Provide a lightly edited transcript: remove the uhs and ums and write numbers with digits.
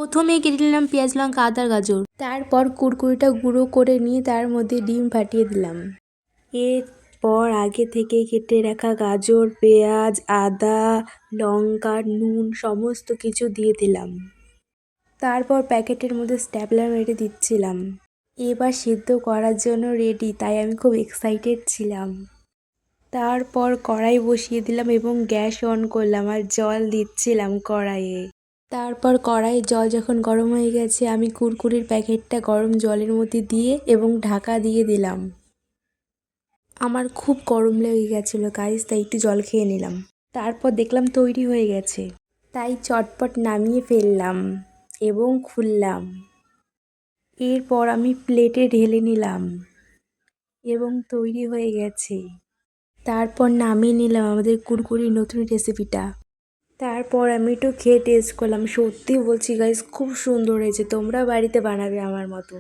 প্রথমে কেটে নিলাম পেঁয়াজ, লঙ্কা, আদা, গাজর। তারপর কুরকুরিটা গুঁড়ো করে নিয়ে তার মধ্যে ডিম ফাটিয়ে দিলাম। এরপর আগে থেকে কেটে রাখা গাজর, পেঁয়াজ, আদা, লঙ্কা, নুন সমস্ত কিছু দিয়ে দিলাম। তারপর প্যাকেটের মধ্যে স্ট্যাপলার মেরে দিচ্ছিলাম। এবার সিদ্ধ করার জন্য রেডি, তাই আমি খুব এক্সাইটেড ছিলাম। তারপর কড়াই বসিয়ে দিলাম এবং গ্যাস অন করলাম আর জল দিচ্ছিলাম কড়াইয়ে। তারপর কড়াইয়ের জল যখন গরম হয়ে গেছে আমি কুরকুরির প্যাকেটটা গরম জলের মধ্যে দিয়ে এবং ঢাকা দিয়ে দিলাম। আমার খুব গরম লেগে গেছিলো গাইস, তাই একটু জল খেয়ে নিলাম। তারপর দেখলাম তৈরি হয়ে গেছে, তাই চটপট নামিয়ে ফেললাম এবং খুললাম। এরপর আমি প্লেটে ঢেলে নিলাম এবং তৈরি হয়ে গেছে। তারপর নামিয়ে নিলাম আমাদের কুরকুরির নতুন রেসিপিটা। তারপর আমি একটু খেয়ে টেস্ট করলাম, সত্যি বলছি গাইস খুব সুন্দর হয়েছে, তোমরা বাড়িতে বানাবে আমার মতো।